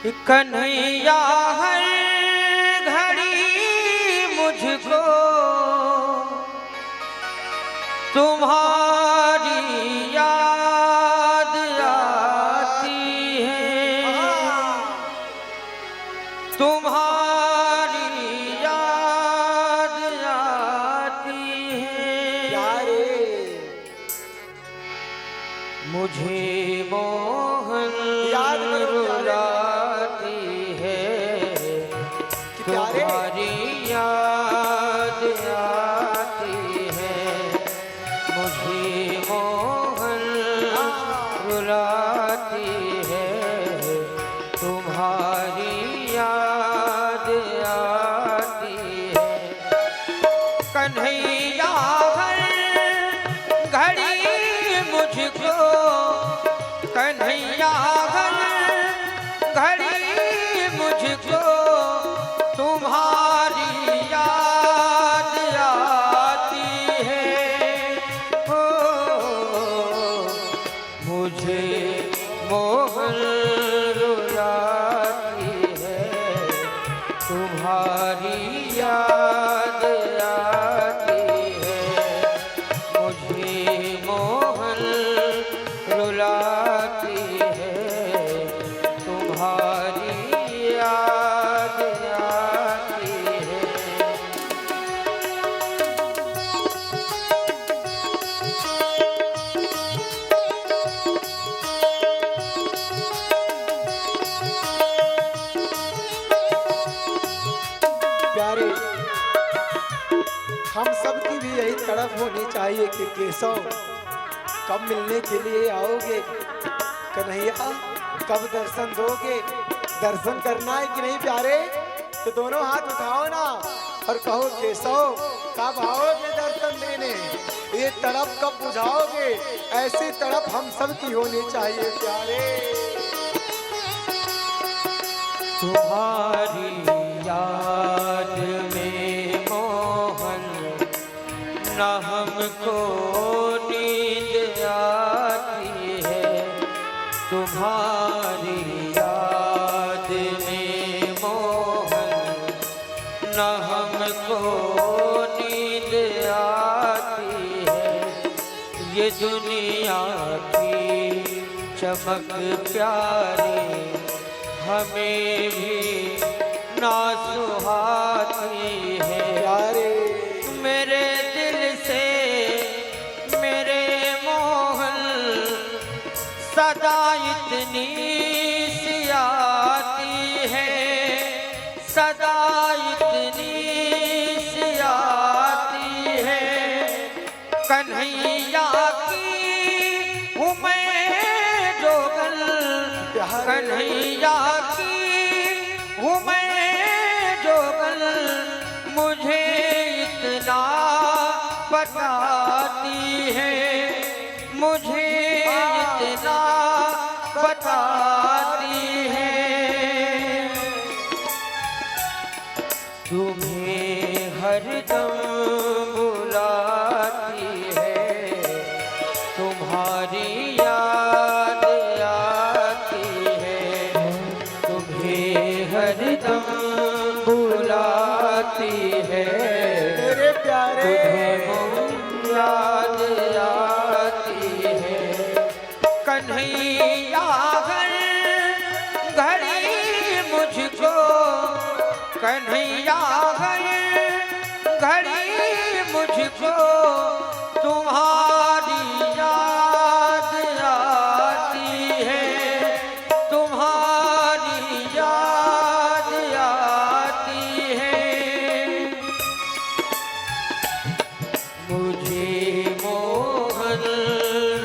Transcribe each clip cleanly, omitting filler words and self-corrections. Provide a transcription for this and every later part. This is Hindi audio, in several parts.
कन्हैया हर घड़ी मुझको तुम्हारी याद आती है, तुम्हारी याद आती है। मुझे मोहन याद रुलाती है, तुम्हारी याद आती है। मुझे मोहन रुलाती है, तुम्हारी याद आती है। कन्हैया हर घड़ी मुझको, कन्हैया हर घड़ी मुझको तुम्हारी याद आती है। ओ मुझे मोहन रुलाती है, तुम्हारी याद आती है। मुझे मोहन रुलाती है, तुम्हारी याद आती है। प्यारे, हम सब की भी यही तड़प होनी चाहिए कि केशव कब मिलने के लिए आओगे, कन्हैया कब दर्शन दोगे। दर्शन करना है कि नहीं प्यारे, तो दोनों हाथ उठाओ ना और कहो केशव कब आओगे दर्शन देने, ये तड़प कब बुझाओगे। ऐसी तड़प हम सब की होनी चाहिए प्यारे। तुम्हारी याद में मोहन न हमको नींद आती है, तुम्हारी याद में मोहन न हमको नींद आती है। ये दुनिया की चमक प्यारी हमें भी ना सुहाती है। प्यारे मेरे दिल से मेरे मोहन सदा इतनी सी आती है, सदा इतनी सी आती है। कन्हैया की हूँ मैं जोगल, कन्हैया की हूँ मैं जोगल, मुझे इतना बताती है, मुझे इतना बताती है। तुम्हें हरदम बुलाती है, तुम्हारी याद आती है। तुम्हें हरदम बुलाती है, मेरे प्यारे तुम्हें याद आती है। कन्हैया हर घड़ी मुझको, कन्हैया हर घड़ी मुझको तुम्हारी याद आती है, तुम्हारी याद आती है। मुझे मोहन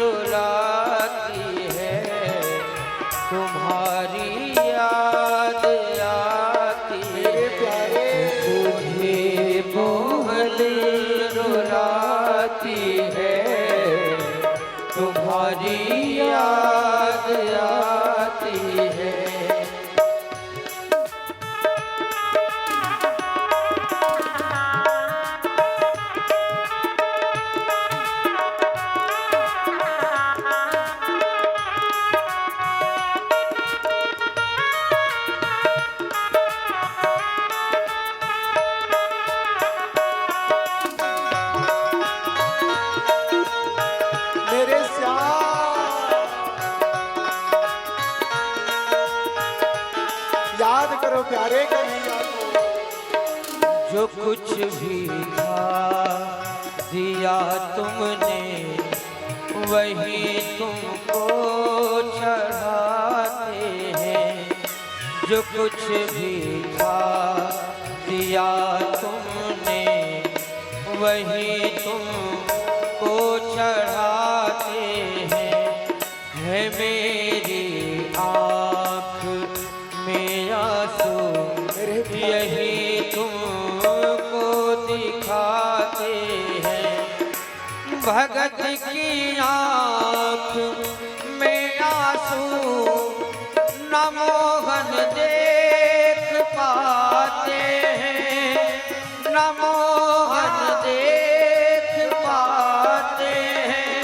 रुलाती है, तुम्हारी याद आती है। मेरे प्यारे मुझे याद करो प्यारे कन्हैया को। जो कुछ भी था दिया तुमने वही तुमको चढ़ाते हैं। जो कुछ भी था दिया तुमने वही तुमको चढ़ाते हैं। है मेरी आँख में आंसू यही तुमको दिखाते हैं। भगत की आँख में आंसू न मोहन देख पाते हैं, न मोहन देख पाते हैं।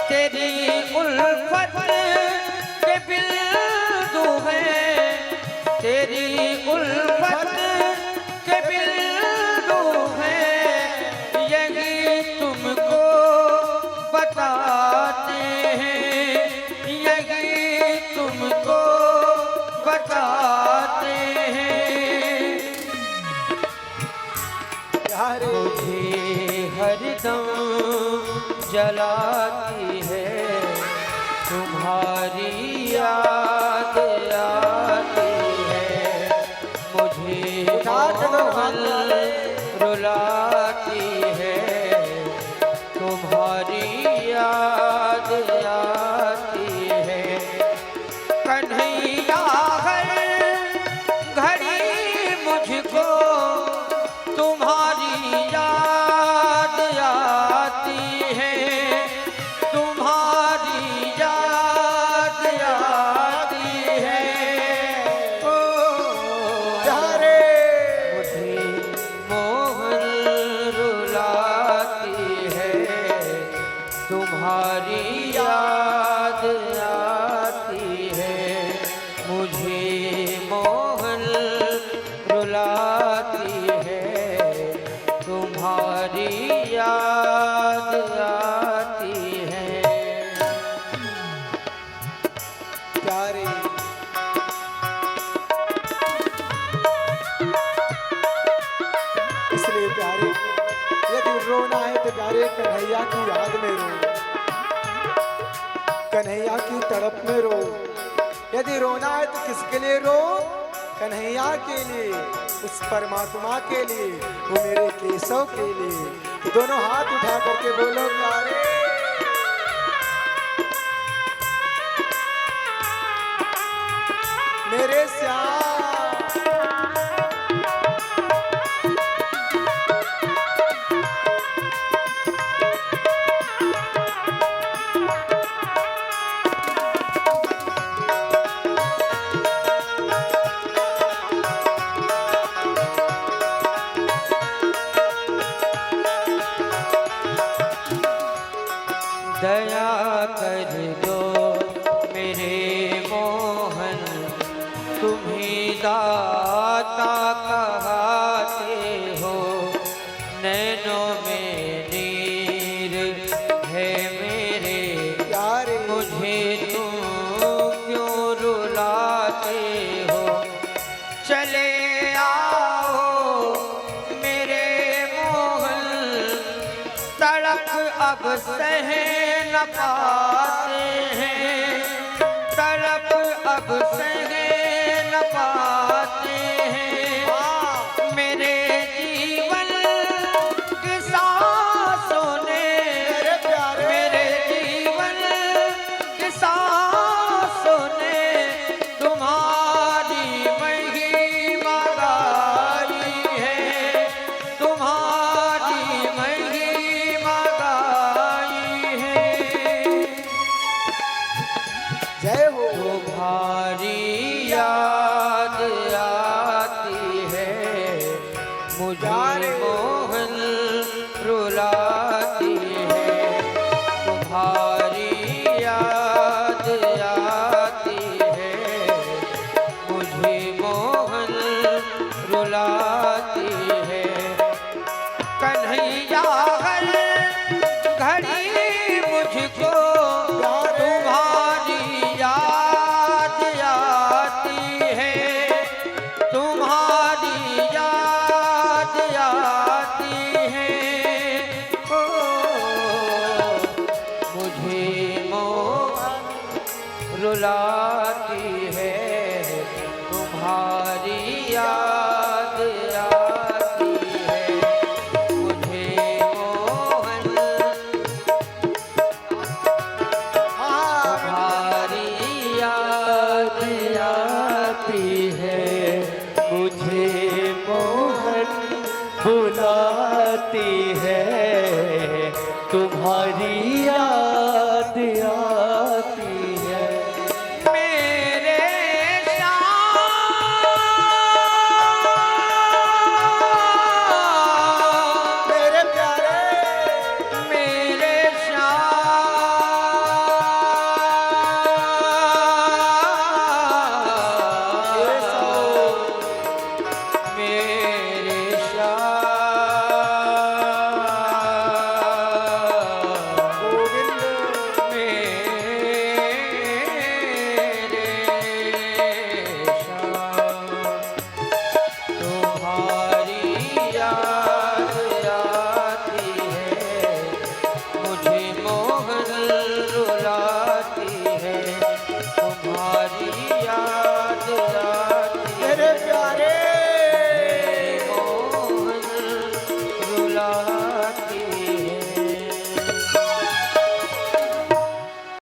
तेरी उल्फत के बिल्दु हैं, तेरी उल्फत के बिल्दु हैं। यही तुमको बताते हैं, यही तुमको बताते हैं। प्यारे मुझे हरदम जलाती है तुम्हारी याद आती है। मुझे मोहन रुलाती है तुम्हारी याद आती है। कन्हैया हर घड़ी मुझको तुम्हारी याद आती है, तुम्हारी याद आती है। ओ प्यारे मुझे मोहन रुलाती है तुम्हारी याद आती है। मुझे मोहन रुलाती है तुम्हारी याद आती है। प्यारे इसलिए प्यारे यदि रोना है तो प्यारे कन्हैया की याद में रो, कन्हैया की तड़प में रो। यदि रोना है तो किसके लिए रो? कन्हैया के लिए, उस परमात्मा के लिए, वो मेरे केशव के लिए। तो दोनों हाथ उठा करके बोलो प्यारे मेरे श्याम। दया कर दो मेरे मोहन, तुम्हीं दाता कहाते हो। नैनों में नीर है मेरे, प्यारे मुझे तुम क्यों रुलाते हो। चले आओ मेरे मोहन, तड़प अब सह न पाते हैं, तड़प अब सह न पाते हैं। मेरे जीवन की सांसों ने, मेरे जीवन की सांसों ने तुम्हारी महिमा गाई है, तुम्हारी महिमा गाई है। जय हो। तुम्हारी याद याद आती है मुझे मोहन हाँ तुम्हारी याद आती है मुझे मोहन बुलाती